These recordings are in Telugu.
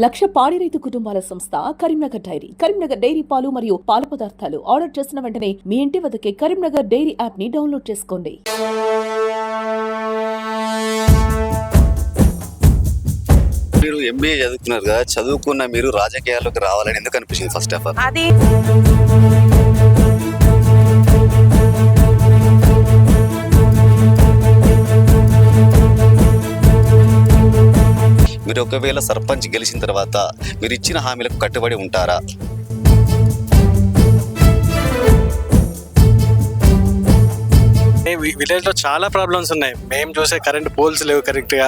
లక్ష పాడి రైతు కుటుంబాల సంస్థ కరీంనగర్ డైరీ. కరీంనగర్ డైరీ పాలు మరియు పాల పదార్థాలు ఆర్డర్ చేసిన వెంటనే మీ ఇంటి వద్దకే కరీంనగర్ డైరీ యాప్ ని డౌన్లోడ్ చేసుకోండి. మీరు ఎంబీఏ చదువుకున్నారు కదా, చదువుకున్న మీరు రాజకీయాల్లోకి రావాలని ఎందుకు అనిపించింది? ఫస్ట్ ఆఫ్ ఆల్ అది మీరు ఒకవేళ సర్పంచ్ గెలిచిన తర్వాత మీరు ఇచ్చిన హామీలకు కట్టుబడి ఉంటారా? విలేజ్ లో చాలా ప్రాబ్లమ్స్ ఉన్నాయి. మేము చూసే కరెంట్ పోల్స్ లేవు, కరెక్ట్ గా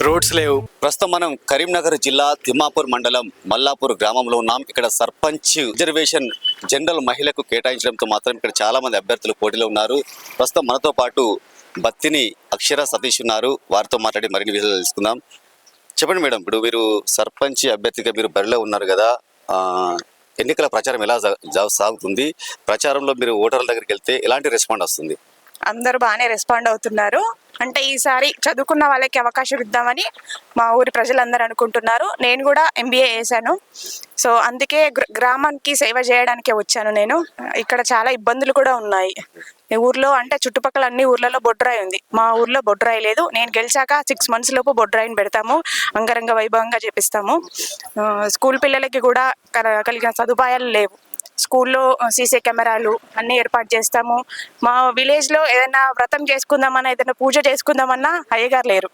రోడ్స్ లేవు. ప్రస్తుతం మనం కరీంనగర్ జిల్లా తిమ్మాపూర్ మండలం మల్లాపూర్ గ్రామంలో ఉన్నాం. ఇక్కడ సర్పంచ్ రిజర్వేషన్ జనరల్ మహిళకు కేటాయించడంతో మాత్రం ఇక్కడ చాలా మంది అభ్యర్థులు పోటీలో ఉన్నారు. ప్రస్తుతం మనతో పాటు బత్తిని అక్షర సతీష్ ఉన్నారు. వారితో మాట్లాడి మరిన్ని విషయాలు తెలుసుకుందాం. చెప్పండి మేడం, ఇప్పుడు మీరు సర్పంచ్ అభ్యర్థిగా మీరు బరిలో ఉన్నారు కదా, ఎన్నికల ప్రచారం ఎలా సాగుతుంది? ప్రచారంలో మీరు ఓటర్ల దగ్గరికి వెళ్తే ఎలాంటి రెస్పాండ్ వస్తుంది? అందరూ బాగానే రెస్పాండ్ అవుతున్నారు. అంటే ఈసారి చదువుకున్న వాళ్ళకి అవకాశం ఇద్దామని మా ఊరి ప్రజలందరూ అనుకుంటున్నారు. నేను కూడా ఎంబీఏ చేశాను, సో అందుకే గ్రామానికి సేవ చేయడానికే వచ్చాను. నేను ఇక్కడ చాలా ఇబ్బందులు కూడా ఉన్నాయి ఈ ఊర్లో. అంటే చుట్టుపక్కల అన్ని ఊర్లలో బొడ్రాయి ఉంది, మా ఊర్లో బొడ్రాయి లేదు. నేను గెలిచాక 6 months లోపు బొడ్రాయిని పెడతాము, అంగరంగ వైభవంగా చేపిస్తాము. స్కూల్ పిల్లలకి కూడా కలిగిన సదుపాయాలు లేవు. స్కూల్లో సీసీ కెమెరాలు అన్నీ ఏర్పాటు చేస్తాము. మా విలేజ్లో ఏదైనా వ్రతం చేసుకుందామన్నా, ఏదైనా పూజ చేసుకుందామన్నా అయ్యగారు లేరు,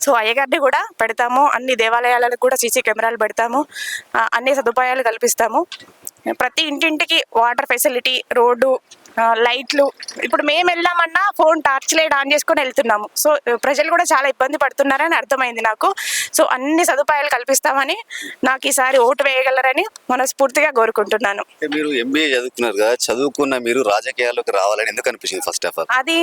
సో అయ్యగారిని కూడా పెడతాము. అన్ని దేవాలయాలకు కూడా సీసీ కెమెరాలు పెడతాము, అన్ని సదుపాయాలు కల్పిస్తాము. ప్రతి ఇంటింటికి వాటర్ ఫెసిలిటీ, రోడ్డు, లైట్లు. ఇప్పుడు మేము వెళ్ళామన్నా ఫోన్ టార్చ్ లైట్ ఆన్ చేసుకొని వెళ్తున్నాము. సో ప్రజలు కూడా చాలా ఇబ్బంది పడుతున్నారని అర్థమైంది నాకు. సో అన్ని సదుపాయాలు కల్పిస్తామని, నాకు ఈసారి ఓటు వేయగలరని మనస్ఫూర్తిగా కోరుకుంటున్నాను. మీరు ఎంబీఏ చదువుకున్నారు కదా, చదువుకున్న మీరు రాజకీయాల్లోకి రావాలని ఎందుకు అనిపించింది? ఫస్ట్ ఆఫ్ ఆల్ అది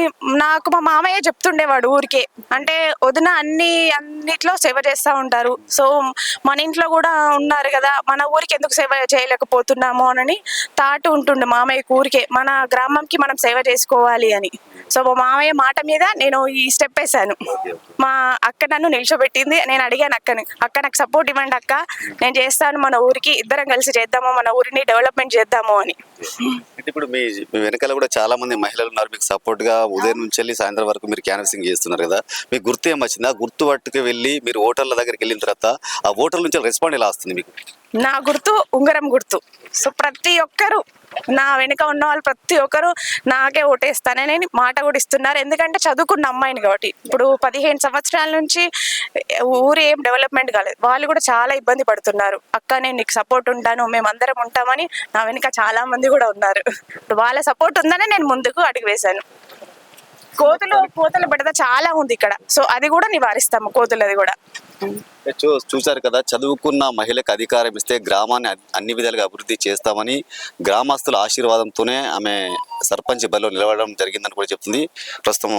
నాకు మా మామయ్య చెప్తుండేవాడు ఊరికే, అంటే వదిన అన్నిట్లో సేవ చేస్తూ ఉంటారు, సో మన ఇంట్లో కూడా ఉన్నారు కదా, మన ఊరికి ఎందుకు సేవ చేయలేకపోతున్నాము అని తాటు ఉంటుండే మామయ్య ఊరికే, మన గ్రామంకి మనం సేవ చేసుకోవాలి అని. సో మా మామయ్య మాట మీద నేను ఈ స్టెప్ వేసాను. మా అక్క నన్ను నిల్చోబెట్టింది. నేను అడిగాను అక్క నాకు సపోర్ట్ ఇవ్వండి అక్క, నేను చేస్తాను, మన ఊరికి ఇద్దరం కలిసి చేద్దాము, మన ఊరిని డెవలప్మెంట్ చేద్దాము అని. ఇప్పుడు మీ వెనకాల కూడా చాలా మంది మహిళలు ఉన్నారు మీకు సపోర్ట్ గా. ఉదయం నుంచి వెళ్ళి సాయంత్రం వరకు మీరు క్యాన్వసింగ్ చేస్తున్నారు కదా, మీకు గుర్తు ఏమొచ్చింది? ఆ గుర్తు పట్టుకు వెళ్ళి మీరు ఓటర్ల దగ్గరికి వెళ్ళిన తర్వాత ఆ ఓటర్ల నుంచి రెస్పాండ్ ఎలా వస్తుంది మీకు? నా గుర్తు ఉంగరం గుర్తు. సో ప్రతి ఒక్కరు, నా వెనుక ఉన్న వాళ్ళు ప్రతి ఒక్కరు నాకే ఓటేస్తానని మాట కూడా ఇస్తున్నారు. ఎందుకంటే చదువుకున్న అమ్మాయిని కాబట్టి. ఇప్పుడు 15 సంవత్సరాల నుంచి ఊరు ఏం డెవలప్మెంట్ కాలేదు, వాళ్ళు కూడా చాలా ఇబ్బంది పడుతున్నారు. అక్క నేను నీకు సపోర్ట్ ఉంటాను, మేమందరం ఉంటామని నా వెనుక చాలా మంది కూడా ఉన్నారు. ఇప్పుడు వాళ్ళ సపోర్ట్ ఉందని నేను ముందుకు అడుగు వేశాను. కోతుల బెడద చాలా ఉంది ఇక్కడ, సో అది కూడా నివారిస్తాము, కోతులది కూడా. చూసారు కదా, చదువుకున్న మహిళకు అధికారం ఇస్తే గ్రామాన్ని అన్ని విధాలుగా అభివృద్ధి చేస్తామని గ్రామస్తుల ఆశీర్వాదంతోనే ఆమె సర్పంచ్ బరిలో నిలబడడం జరిగిందని కూడా చెప్తుంది. ప్రస్తుతం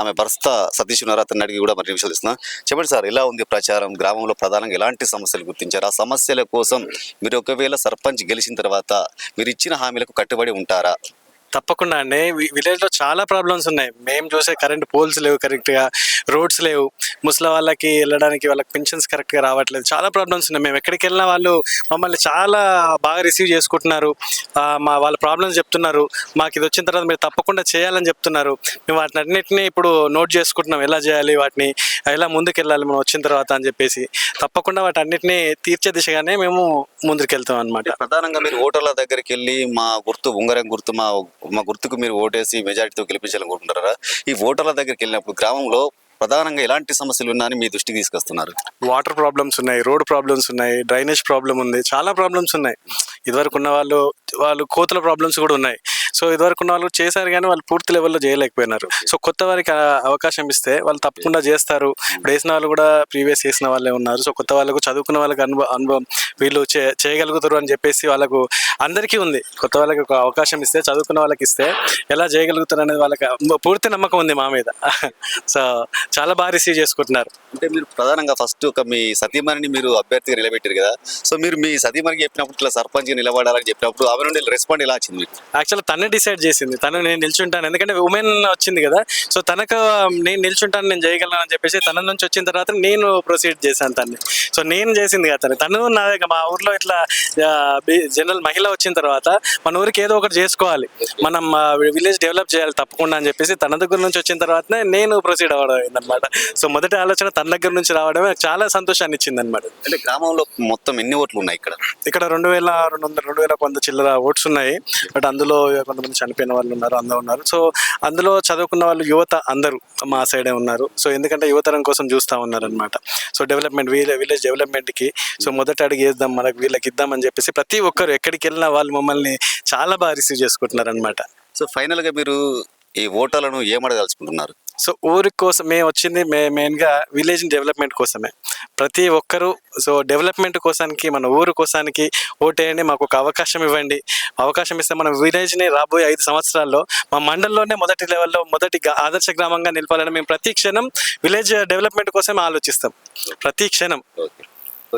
ఆమె భర్త సతీష్ ఉన్నారు, అతన్ని అడిగి కూడా మరి విషయాలు ఇస్తున్నాం. చెప్పండి సార్, ఎలా ఉంది ప్రచారం? గ్రామంలో ప్రధానంగా ఎలాంటి సమస్యలు గుర్తించారు? ఆ సమస్యల కోసం మీరు ఒకవేళ సర్పంచ్ గెలిచిన తర్వాత మీరు ఇచ్చిన హామీలకు కట్టుబడి ఉంటారా? తప్పకుండా అండి. విలేజ్ లో చాలా ప్రాబ్లమ్స్ ఉన్నాయి. మేము చూసే కరెంట్ పోల్స్ లేవు, కరెక్ట్ గా రోడ్స్ లేవు, ముసలి వాళ్ళకి వెళ్ళడానికి వాళ్ళకి పెన్షన్స్ కరెక్ట్ గా రావట్లేదు, చాలా ప్రాబ్లమ్స్ ఉన్నాయి. మేము ఎక్కడికి వెళ్ళినా వాళ్ళు మమ్మల్ని చాలా బాగా రిసీవ్ చేసుకుంటున్నారు, వాళ్ళ ప్రాబ్లమ్స్ చెప్తున్నారు. మాకు ఇది వచ్చిన తర్వాత మీరు తప్పకుండా చేయాలని చెప్తున్నారు. మేము వాటిని అన్నింటినీ ఇప్పుడు నోట్ చేసుకుంటున్నాం, ఎలా చేయాలి, వాటిని ఎలా ముందుకు వెళ్ళాలి మనం వచ్చిన తర్వాత అని చెప్పేసి. తప్పకుండా వాటి అన్నింటినీ తీర్చే దిశగానే మేము ముందుకు వెళ్తాం అనమాట. ప్రధానంగా మీరు ఓటర్ల దగ్గరికి వెళ్ళి మా గుర్తు ఉంగరం గుర్తు, మా గుర్తుకు మీరు ఓటేసి మెజారిటీతో గెలిపించాలనుకుంటున్నారా? ఈ ఓటర్ల దగ్గరికి వెళ్ళినప్పుడు గ్రామంలో ప్రధానంగా ఎలాంటి సమస్యలు ఉన్నాయని మీ దృష్టికి తీసుకొస్తున్నారు? వాటర్ ప్రాబ్లమ్స్ ఉన్నాయి, రోడ్ ప్రాబ్లమ్స్ ఉన్నాయి, డ్రైనేజ్ ప్రాబ్లం ఉంది, చాలా ప్రాబ్లమ్స్ ఉన్నాయి. ఇదివరకు ఉన్న వాళ్ళు కోతుల ప్రాబ్లమ్స్ కూడా ఉన్నాయి. సో ఇదివరకు ఉన్న వాళ్ళు చేశారు కానీ వాళ్ళు పూర్తి లెవెల్లో చేయలేకపోయినారు. సో కొత్త వారికి అవకాశం ఇస్తే వాళ్ళు తప్పకుండా చేస్తారు. ఇప్పుడు వేసిన వాళ్ళు కూడా ప్రీవియస్ చేసిన వాళ్ళే ఉన్నారు. సో కొత్త వాళ్ళకు, చదువుకున్న వాళ్ళకి అనుభవం వీళ్ళు చేయగలుగుతారు అని చెప్పేసి వాళ్ళకు అందరికీ ఉంది. కొత్త వాళ్ళకి ఒక అవకాశం ఇస్తే, చదువుకున్న వాళ్ళకి ఇస్తే ఎలా చేయగలుగుతారు అనేది వాళ్ళకి పూర్తి నమ్మకం ఉంది మా మీద. సో చాలా బాగా రిసీవ్ చేసుకుంటున్నారు. అంటే మీరు ప్రధానంగా ఫస్ట్ ఒక మీ సతీమణిని మీరు అభ్యర్థిగా నిలబెట్టారు కదా, సో మీరు మీ సతీమణికి చెప్పినప్పుడు ఇట్లా సర్పంచ్గా నిలబడాలని చెప్పినప్పుడు ఆమె నుండి రెస్పాండ్ ఎలా వచ్చింది మీకు? యాక్చువల్లీ తనే డిసైడ్ చేసింది, తను నేను నిల్చుంటాను, ఎందుకంటే ఉమెన్ వచ్చింది కదా, సో తనకు నేను నిల్చుంటాను, నేను చేయగలను అని చెప్పేసి తన నుంచి వచ్చిన తర్వాత నేను ప్రొసీడ్ చేశాను తన్ని. సో నేను చేసింది కదా తను నా దగ్గర మా ఊర్లో ఇట్లా జనరల్ మహిళ వచ్చిన తర్వాత మన ఊరికి ఏదో ఒకటి చేసుకోవాలి, మనం విలేజ్ డెవలప్ చేయాలి తప్పకుండా అని చెప్పేసి తన దగ్గర నుంచి వచ్చిన తర్వాతనే నేను ప్రొసీడ్ అవ్వడం అయిందనమాట. సో మొదటి ఆలోచన తన దగ్గర నుంచి రావడమే చాలా సంతోషాన్ని ఇచ్చింది అనమాట. అంటే గ్రామంలో మొత్తం ఎన్ని ఓట్లు ఉన్నాయి ఇక్కడ? ఇక్కడ 2200 చిల్లర ఓట్స్ ఉన్నాయి. బట్ అందులో కొంతమంది చనిపోయిన వాళ్ళు ఉన్నారు, అందరూ ఉన్నారు. సో అందులో చదువుకున్న వాళ్ళు యువత అందరూ మా సైడే ఉన్నారు. సో ఎందుకంటే యువతరం కోసం చూస్తూ ఉన్నారు అనమాట. సో డెవలప్మెంట్, విలేజ్ డెవలప్మెంట్కి సో మొదటి అడుగు వేద్దాం, మనకు వీళ్ళకి ఇద్దామని చెప్పేసి ప్రతి ఒక్కరు ఎక్కడికి వెళ్ళినా వాళ్ళు మమ్మల్ని చాలా బాగా రిసీవ్ చేసుకుంటున్నారు అనమాట. సో ఫైనల్గా మీరు ఈ ఓటర్లను ఏమడదలుచుకుంటున్నారు? సో ఊరి కోసం మేము వచ్చింది మెయిన్గా విలేజ్ డెవలప్మెంట్ కోసమే. ప్రతి ఒక్కరూ సో డెవలప్మెంట్ కోసానికి, మన ఊరు కోసానికి ఓటేయండి, మాకు ఒక అవకాశం ఇవ్వండి. అవకాశం ఇస్తే మన విలేజ్ని రాబోయే 5 సంవత్సరాల్లో మా మండలంలోనే మొదటి లెవెల్లో మొదటి ఆదర్శ గ్రామంగా నిలపాలని మేము ప్రతి క్షణం విలేజ్ డెవలప్మెంట్ కోసమే ఆలోచిస్తాం, ప్రతి క్షణం.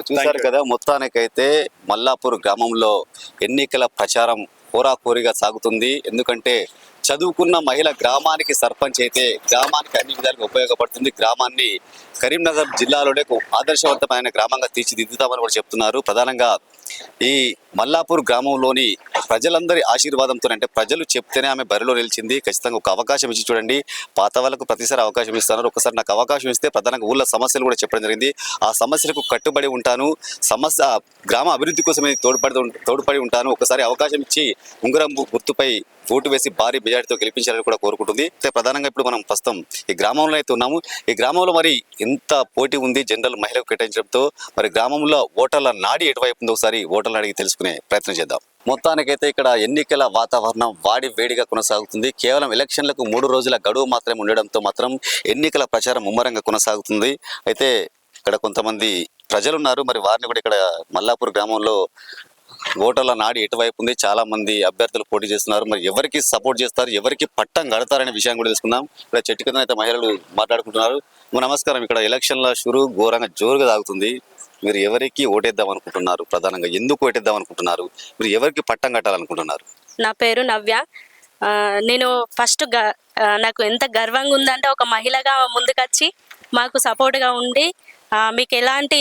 చూశారు కదా, మొత్తానికైతే మల్లాపూర్ గ్రామంలో ఎన్నికల ప్రచారం కోరాకోరిగా సాగుతుంది. ఎందుకంటే చదువుకున్న మహిళ గ్రామానికి సర్పంచ్ అయితే గ్రామానికి అన్ని విధాలుగా ఉపయోగపడుతుంది. గ్రామాన్ని కరీంనగర్ జిల్లాలోనే ఆదర్శవంతమైన గ్రామంగా తీర్చిదిద్దుతామని కూడా చెప్తున్నారు. ప్రధానంగా ఈ మల్లాపూర్ గ్రామంలోని ప్రజలందరి ఆశీర్వాదంతో, అంటే ప్రజలు చెప్తేనే ఆమె బరిలో నిలిచింది. ఖచ్చితంగా ఒక అవకాశం ఇచ్చి చూడండి, పాత వాళ్ళకు ప్రతిసారి అవకాశం ఇస్తున్నారు, ఒకసారి నాకు అవకాశం ఇస్తే ప్రధానంగా ఊళ్ళో సమస్యలు కూడా చెప్పడం జరిగింది. ఆ సమస్యలకు కట్టుబడి ఉంటాను, గ్రామ అభివృద్ధి కోసం తోడ్పడి ఉంటాను, ఒకసారి అవకాశం ఇచ్చి ఉంగరం గుర్తుపై ఓటు వేసి భారీ మెజార్టీతో గెలిపించాలని కూడా కోరుకుంటుంది. అయితే ప్రధానంగా ఇప్పుడు మనం ప్రస్తుతం ఈ గ్రామంలో అయితే ఉన్నాము. ఈ గ్రామంలో మరి ఎంత పోటీ ఉంది జనరల్ మహిళకు కేటాయించడంతో, మరి గ్రామంలో ఓటర్ల నాడి ఎటువైపు ఉందో ఒకసారి ఓటర్లను అడిగి తెలుసుకునే ప్రయత్నం చేద్దాం. మొత్తానికైతే ఇక్కడ ఎన్నికల వాతావరణం వాడి వేడిగా కొనసాగుతుంది. కేవలం ఎలక్షన్లకు 3 రోజుల గడువు మాత్రమే ఉండడంతో మాత్రం ఎన్నికల ప్రచారం ముమ్మరంగా కొనసాగుతుంది. అయితే ఇక్కడ కొంతమంది ప్రజలు ఉన్నారు, మరి వారిని కూడా ఇక్కడ మల్లాపూర్ గ్రామంలో ఓటర్ల నాడి ఎటువైపు ఉంది, చాలా మంది అభ్యర్థులు పోటీ చేస్తున్నారు, మరి ఎవరికి సపోర్ట్ చేస్తారు, ఎవరికి పట్టం కడతారనే విషయం కూడా తెలుసుకుందాం. ఇక్కడ చెట్టు కింద అయితే మహిళలు మాట్లాడుకుంటున్నారు. నమస్కారం, ఇక్కడ ఎలక్షన్ల షురు ఘోరంగా జోరుగా సాగుతుంది, మీరు ఎవరికి ఓటేద్దాం అనుకుంటున్నారు, ప్రధానంగా ఎందుకు ఓటేద్దాం అనుకుంటున్నారు, మీరు ఎవరికి పట్టం కట్టాలనుకుంటున్నారు? నా పేరు నవ్య. నేను ఫస్ట్ నాకు ఎంత గర్వంగా ఉందంటే ఒక మహిళగా ముందుకొచ్చి మాకు సపోర్ట్గా ఉండి మీకు ఎలాంటి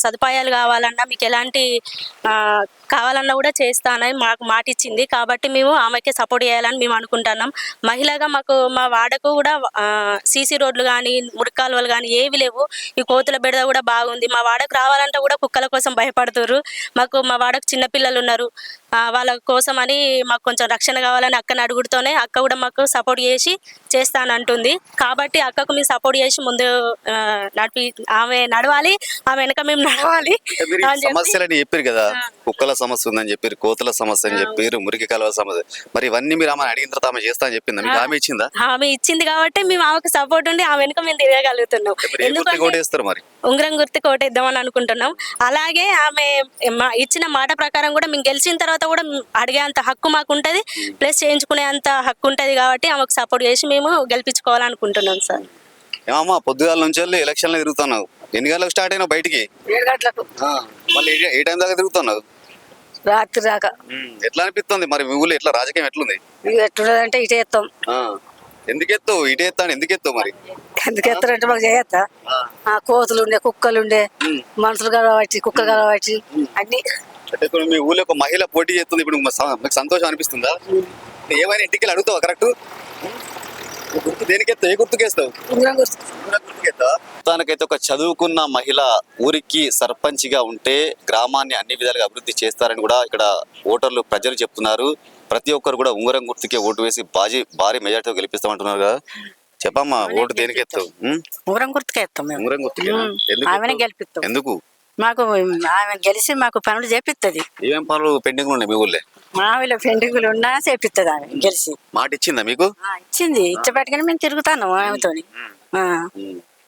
సదుపాయాలు కావాలన్నా, మీకు ఎలాంటి కావాలన్నా కూడా చేస్తానని మాకు మాట ఇచ్చింది. కాబట్టి మేము ఆమెకే సపోర్ట్ చేయాలని మేము అనుకుంటున్నాం. మహిళగా మాకు మా వాడకు కూడా సీసీ రోడ్లు కానీ, మురికాలువలు కానీ ఏవి లేవు. ఈ కోతుల బెడద కూడా బాగుంది. మా వాడకు రావాలంటే కూడా కుక్కల కోసం భయపడుతున్నారు. మా వాడకు చిన్నపిల్లలు ఉన్నారు, వాళ్ళ కోసం అని మాకు కొంచెం రక్షణ కావాలని అక్కని అడుగుతూనే అక్క కూడా మాకు సపోర్ట్ చేసి చేస్తానంటుంది. కాబట్టి అక్కకు మేము సపోర్ట్ చేసి ముందు ఆమె నడవాలి, ఆమె వెనక మేము నడవాలి. సమస్యలని చెప్పారు కదా, కుక్కల సమస్య ఉందని చెప్పారు, కోతుల సమస్య అని చెప్పారు, మురికి కాలువ సమస్య, మరి ఇవన్నీ మీరు ఆమె అడిగిన తర్వాత ఆమె చేస్తా అని చెప్పింది, మీకు ఆమె ఇచ్చిందా? ఆమె ఇచ్చింది కాబట్టి మేము ఆమెకు సపోర్ట్ ఉండి ఆమె వెనుక మేము తిరగలుగుతున్నాం. ఎందుకంటే మరి ఉంగరం గుర్తు కోటేద్దామని అనుకుంటున్నాం. అలాగే ఆమె ఇచ్చిన మాట ప్రకారం కూడా మేము గెలిచిన తర్వాత కూడా అడిగేంత హక్కు మాకు ఉంటుంది, ప్లస్ చేయించుకునే అంత హక్కు ఉంటుంది. కాబట్టి ఆమెకు సపోర్ట్ చేసి మేము గెలిపించుకోవాలనుకుంటున్నాం సార్. ఏమమ్మా, పొద్దుగాల నుంచి వెళ్ళి ఎలక్షన్లో తిరుగుతున్నావు, ఎన్ని గంటలకు స్టార్ట్ అయినావు బయటికి? 7 గంటలకు. మళ్ళీ ఏ టైం దాకా తిరుగుతున్నావు? రాత్రి దాకా. ఎట్లా అనిపిస్తుంది మరి మీ ఊళ్ళో, ఎట్లా రాజకీయం ఎట్లుంది? ఎట్లున్నదంటే ఇటే ఎత్తాం. ఎందుకు ఎత్తావు ఇటే ఎత్తాను, ఎందుకు ఎత్తావు మరి? ఎందుకు ఎత్తారంటే మాకు చేయత్తా, కోతులు ఉండే, కుక్కలు ఉండే, మనుషులు కాబట్టి, కుక్కలు కాబట్టి అన్ని. అంటే ఇప్పుడు మీ ఊళ్ళో ఒక మహిళ పోటీ చేస్తుంది, ఇప్పుడు మీకు సంతోషం అనిపిస్తుందా? ఏమైనా ఇంటికి వెళ్ళి అడుగుతావా కరెక్ట్? గుర్తు దేనికెత్తావు, ఏ గుర్తుకేస్తావు? మొత్తానికైతే ఒక చదువుకున్న మహిళ ఊరికి సర్పంచ్గా ఉంటే గ్రామాన్ని అన్ని విధాలుగా అభివృద్ధి చేస్తారని కూడా ఇక్కడ ఓటర్లు ప్రజలు చెప్తున్నారు. ప్రతి ఒక్కరు కూడా ఉంగరం గుర్తుకే ఓటు వేసి భారీ మెజార్టీతో గెలిపిస్తామంటున్నారు కదా. చెప్పమ్మా, ఓటు దేనికి ఎత్తావు? ఉంగరం గుర్తుకే ఎత్తాం మేము. ఉంగరం గుర్తుకే ఆమెనే గెలిపిస్తాం. ఎందుకు? మాకు ఆమె గెలిచి మాకు పనులు చేపిస్తుంది. ఏమేం పనులు పెండింగ్ ఉన్నాయి మీ ఊళ్ళో? మా ఊళ్ళో పెండింగులు ఉన్నా చేపిస్తుంది ఆమె గెలిచి. మాట ఇచ్చిందా మీకు? ఇచ్చింది, ఇచ్చబెట్టుకుని మేము తిరుగుతాను ఆమెతో.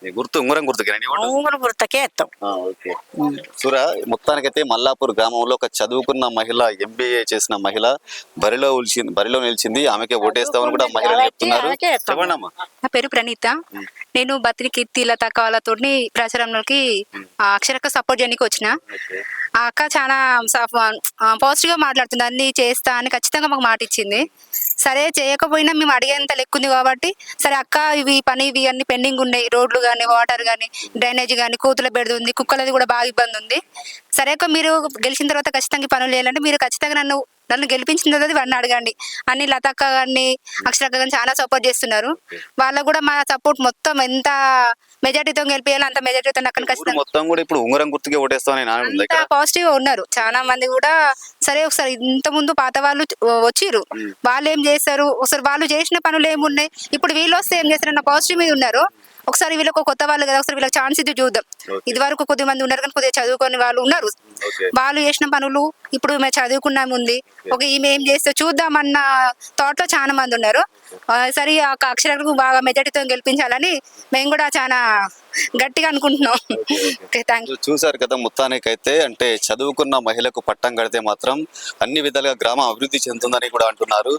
ఈ గుర్తు ఉంగరం గుర్తుకే ఉంగరం గుర్తకే ఎత్తాం. ఓకే. సురా మొత్తానికైతే మల్లాపూర్ గ్రామంలో ఒక చదువుకున్న మహిళ, ఎంబీఏ చేసిన మహిళ బరిలో నిలిచింది. ఆమెకే ఓటేస్తామని కూడా మహిళలు చెప్తున్నారు. చెప్పండి అమ్మా. నా పేరు ప్రణీత. నేను బత్తిని కీర్తి లతాక వాళ్ళతో ప్రచారంలోకి అక్షరక్క సపోర్ట్ చేయడానికి వచ్చిన. ఆ అక్క చాలా పాజిటివ్ గా మాట్లాడుతుంది, అన్ని చేస్తా అని ఖచ్చితంగా మాకు మాట ఇచ్చింది. సరే చేయకపోయినా మేము అడిగేంత లెక్క ఉంది కాబట్టి, సరే అక్క ఇవి అన్ని పెండింగ్ ఉన్నాయి, రోడ్లు కానీ, వాటర్ కానీ, డ్రైనేజ్ కానీ, కూతుల బెడద ఉంది, కుక్కలది కూడా బాగా ఇబ్బంది ఉంది. సరే అక్క మీరు గెలిచిన తర్వాత ఖచ్చితంగా పనులు చేయాలంటే మీరు ఖచ్చితంగా నన్ను గెలిపించిన తర్వాత ఇవన్నీ అడగండి అని లతక్క గారిని, అక్షరక్క గారిని చాలా సపోర్ట్ చేస్తున్నారు. వాళ్ళకు కూడా మా సపోర్ట్ మొత్తం ఎంత మెజార్టీతో గెలిపించాలి అంత మెజార్టీతో అక్కడ ఖచ్చితంగా మొత్తం కూడా ఇప్పుడు ఉంగరం గుర్తుకే ఓటేస్తామని పాజిటివ్ గా ఉన్నారు చాలా మంది కూడా. సరే ఒకసారి ఇంత ముందు పాత వాళ్ళు వచ్చిర్రు, వాళ్ళు ఏం చేస్తారు, ఒకసారి వాళ్ళు చేసిన పనులు ఏమున్నాయి, ఇప్పుడు వీళ్ళు వస్తే ఏం చేస్తారు అన్న పాజిటివ్ మీద ఉన్నారు. ఒకసారి వీళ్ళకి కొత్త వాళ్ళు కదా, ఒకసారి వీళ్ళకి ఛాన్స్ ఇది చూద్దాం. ఇది వరకు కొద్ది మంది ఉన్నారు కానీ కొద్దిగా చదువుకొని వాళ్ళు ఉన్నారు, వాళ్ళు చేసిన పనులు ఇప్పుడు మేము చదువుకున్నాము ఉంది, ఒక ఈమె ఏం చేస్తే చూద్దామన్న థాట్ లో చాలా మంది ఉన్నారు. సరే ఆ అక్షరాలకు బాగా మెజార్టీతో గెలిపించాలని మేము కూడా చాలా గట్టిగా అనుకుంటున్నాం. చూసారు కదా, మొత్తానికైతే అంటే చదువుకున్న మహిళకు పట్టం కడితే మాత్రం అన్ని విధాలుగా గ్రామం అభివృద్ధి చెందుతుందని కూడా అంటున్నారు.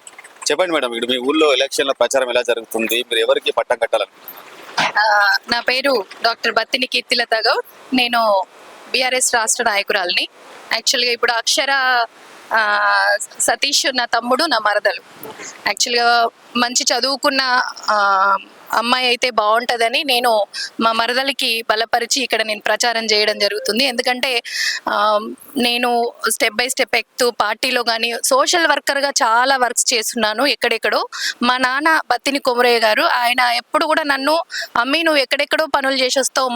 చెప్పండి మేడం, ఇప్పుడు మీ ఊళ్ళో ఎలక్షన్ల ప్రచారం ఎలా జరుగుతుంది, మీరు ఎవరికి పట్టం కట్టాలనుకుంటున్నారు? నా పేరు డాక్టర్ బత్తిని కీర్తిలత గౌడ్. నేను బీఆర్ఎస్ రాష్ట్ర నాయకురాలిని. యాక్చువల్గా ఇప్పుడు అక్షర సతీష్ నా తమ్ముడు, నా మరదలు. యాక్చువల్గా మంచి చదువుకున్న అమ్మాయి అయితే బాగుంటుందని నేను మా మరదలికి బలపరిచి ఇక్కడ నేను ప్రచారం చేయడం జరుగుతుంది. ఎందుకంటే నేను స్టెప్ బై స్టెప్ ఎక్కుతూ పార్టీలో కానీ సోషల్ వర్కర్గా చాలా వర్క్స్ చేస్తున్నాను ఎక్కడెక్కడో. మా నాన్న బత్తిని కొమరయ్య గారు, ఆయన ఎప్పుడు కూడా నన్ను అమ్మి నువ్వు ఎక్కడెక్కడో పనులు చేసి వస్తావు,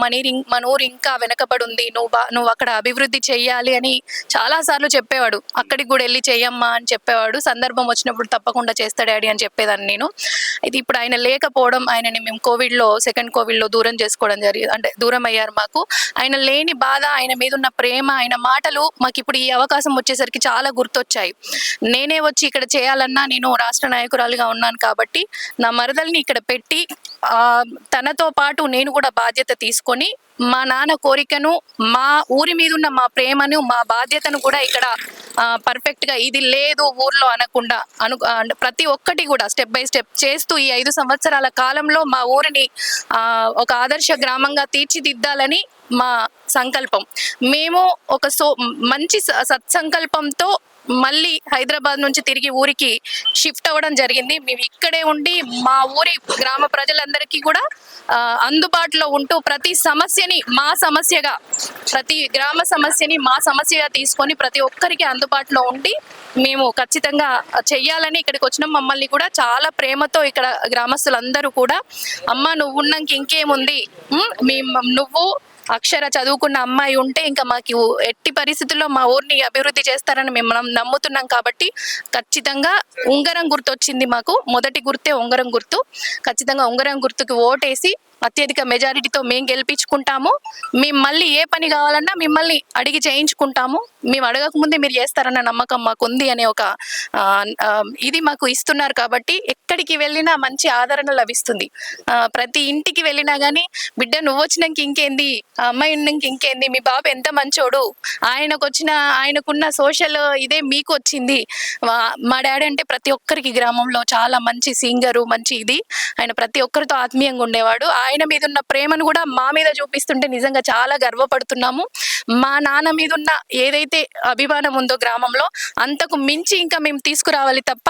మన ఊరు ఇంకా వెనకబడి ఉంది, నువ్వు అక్కడ అభివృద్ధి చెయ్యాలి అని చాలాసార్లు చెప్పేవాడు. అక్కడికి కూడా వెళ్ళి చెయ్యమ్మా అని చెప్పేవాడు. సందర్భం వచ్చినప్పుడు తప్పకుండా చేస్తా డాడీ అని చెప్పేదాన్ని నేను. ఇది ఇప్పుడు ఆయన లేకపోవడం, ఆయనని మేము సెకండ్ కోవిడ్లో దూరం చేసుకోవడం జరిగింది, అంటే దూరం అయ్యారు మాకు. ఆయన లేని బాధ, ఆయన మీద ఉన్న ప్రేమ, ఆయన మాటలు మాకు ఇప్పుడు ఈ అవకాశం వచ్చేసరికి చాలా గుర్తొచ్చాయి. నేనే వచ్చి ఇక్కడ చేయాలన్నా నేను రాష్ట్ర నాయకురాలుగా ఉన్నాను కాబట్టి నా మరదల్ని ఇక్కడ పెట్టి తనతో పాటు నేను కూడా బాధ్యత తీసుకొని మా నాన్న కోరికను, మా ఊరి మీద ఉన్న మా ప్రేమను, మా బాధ్యతను కూడా ఇక్కడ పర్ఫెక్ట్ గా ఇది లేదు ఊర్లో అనకుండా ప్రతి ఒక్కటి కూడా స్టెప్ బై స్టెప్ చేస్తూ ఈ 5 సంవత్సరాల కాలంలో మా ఊరిని ఒక ఆదర్శ గ్రామంగా తీర్చిదిద్దాలని మా సంకల్పం. మేము ఒక మంచి సత్సంకల్పంతో మళ్ళీ హైదరాబాద్ నుంచి తిరిగి ఊరికి షిఫ్ట్ అవ్వడం జరిగింది. మేము ఇక్కడే ఉండి మా ఊరి గ్రామ ప్రజలందరికీ కూడా అందుబాటులో ఉంటూ ప్రతి సమస్యని మా సమస్యగా, ప్రతి గ్రామ సమస్యని మా సమస్యగా తీసుకొని ప్రతి ఒక్కరికి అందుబాటులో ఉండి మేము ఖచ్చితంగా చెయ్యాలని ఇక్కడికి వచ్చినాం. మమ్మల్ని కూడా చాలా ప్రేమతో ఇక్కడ గ్రామస్తులందరూ కూడా అమ్మ నువ్వు ఉన్నాక ఇంకేముంది, నువ్వు అక్షర చదువుకున్న అమ్మాయి ఉంటే ఇంకా మాకు ఎట్టి పరిస్థితుల్లో మా ఊరిని అభివృద్ధి చేస్తారని మేము నమ్ముతున్నాం కాబట్టి ఖచ్చితంగా ఉంగరం గుర్తు వచ్చింది మాకు. మొదటి గుర్తే ఉంగరం గుర్తు. ఖచ్చితంగా ఉంగరం గుర్తుకి ఓటేసి అత్యధిక మెజారిటీతో మేము గెలిపించుకుంటాము. మేము మళ్ళీ ఏ పని కావాలన్నా మిమ్మల్ని అడిగి చేయించుకుంటాము. మేము అడగకముందే మీరు చేస్తారన్న నమ్మకం మాకు ఉంది అనే ఒక ఇది మాకు ఇస్తున్నారు కాబట్టి ఎక్కడికి వెళ్ళినా మంచి ఆదరణ లభిస్తుంది. ప్రతి ఇంటికి వెళ్ళినా కానీ బిడ్డ నువ్వు వచ్చినాక ఇంకేంది, ఆ అమ్మాయి ఉన్నాక ఇంకేంది, మీ బాబు ఎంత మంచోడు, ఆయనకున్న సోషల్ ఇదే మీకు వచ్చింది. మా డాడీ అంటే ప్రతి ఒక్కరికి గ్రామంలో చాలా మంచి సింగరు, మంచి ఇది. ఆయన ప్రతి ఒక్కరితో ఆత్మీయంగా ఉండేవాడు. ఆయన మీద ఉన్న ప్రేమను కూడా మా మీద చూపిస్తుంటే నిజంగా చాలా గర్వపడుతున్నాము. మా నాన్న మీద ఉన్న ఏదైతే అభిమానం ఉందో గ్రామంలో అంతకు మించి ఇంకా మేము తీసుకురావాలి తప్ప,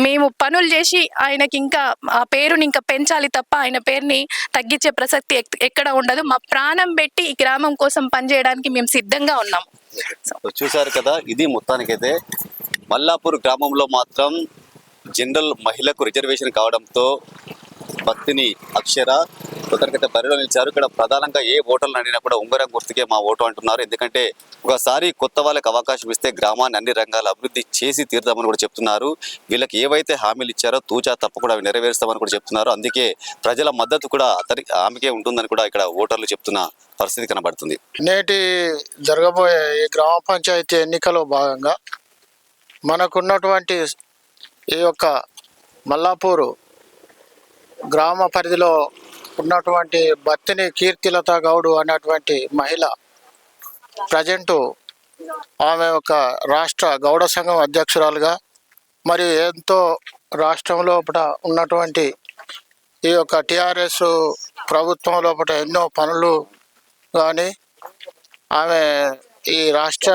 మేము పనులు చేసి ఆయనకి ఇంకా ఆ పేరుని ఇంకా పెంచాలి తప్ప ఆయన పేరుని తగ్గించే ప్రసక్తి ఎక్కడ ఉండదు. మా ప్రాణం పెట్టి ఈ గ్రామం కోసం పనిచేయడానికి మేము సిద్ధంగా ఉన్నాము. చూసారు కదా, ఇది మొత్తానికైతే మల్లాపూర్ గ్రామంలో మాత్రం జనరల్ మహిళకు రిజర్వేషన్ కావడంతో బత్తిని అక్షర మొదటికైతే బరిలో నిలిచారు. ఇక్కడ ప్రధానంగా ఏ ఓటర్లు అడిగినా కూడా ఉంగరం గుర్తుకే మా ఓటు అంటున్నారు. ఎందుకంటే ఒకసారి కొత్త వాళ్ళకి అవకాశం ఇస్తే గ్రామాన్ని అన్ని రంగాల అభివృద్ధి చేసి తీరుదామని కూడా చెప్తున్నారు. వీళ్ళకి ఏవైతే హామీలు ఇచ్చారో తూచా తప్పకుండా అవి నెరవేరుస్తామని కూడా చెప్తున్నారు. అందుకే ప్రజల మద్దతు కూడా ఆమెకే ఉంటుందని కూడా ఇక్కడ ఓటర్లు చెప్తున్న పరిస్థితి కనబడుతుంది. నేటి జరగబోయే ఈ గ్రామ పంచాయతీ ఎన్నికలో భాగంగా మనకున్నటువంటి ఈ యొక్క మల్లాపూరు గ్రామ పరిధిలో ఉన్నటువంటి బత్తిని కీర్తిలత గౌడ్ అన్నటువంటి మహిళ ప్రజెంటు ఆమె ఒక రాష్ట్ర గౌడ సంఘం అధ్యక్షురాలుగా మరియు ఎంతో రాష్ట్రం లోపల ఉన్నటువంటి ఈ యొక్క టిఆర్ఎస్ ప్రభుత్వం లోపల ఎన్నో పనులు కానీ ఆమె ఈ రాష్ట్ర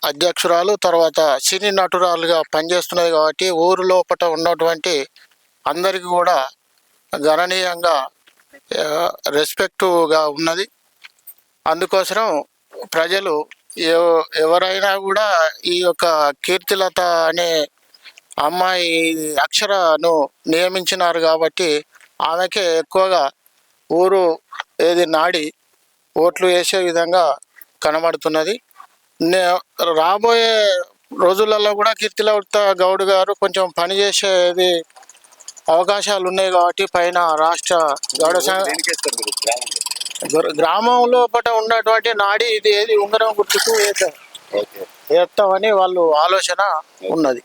అధ్యక్షురాలు తర్వాత సినీ నటురాలుగా పనిచేస్తున్నది కాబట్టి ఊరు లోపల ఉన్నటువంటి అందరికీ కూడా గణనీయంగా రెస్పెక్టుగా ఉన్నది. అందుకోసం ప్రజలు ఎవరైనా కూడా ఈ యొక్క కీర్తిలత అనే అమ్మాయి అక్షరను నియమించినారు కాబట్టి ఆమెకే ఎక్కువగా ఊరు ఏది నాడి ఓట్లు వేసే విధంగా కనబడుతున్నది. రాబోయే రోజులలో కూడా కీర్తిలత గౌడ్ గారు కొంచెం పనిచేసేది అవకాశాలు ఉన్నాయి కాబట్టి పైన రాష్ట్ర గౌడ గ్రామం లోపల ఉన్నటువంటి నాడి ఇది ఏది ఉంగరం గుర్తుకు వేస్తామని వాళ్ళు ఆలోచన ఉన్నది.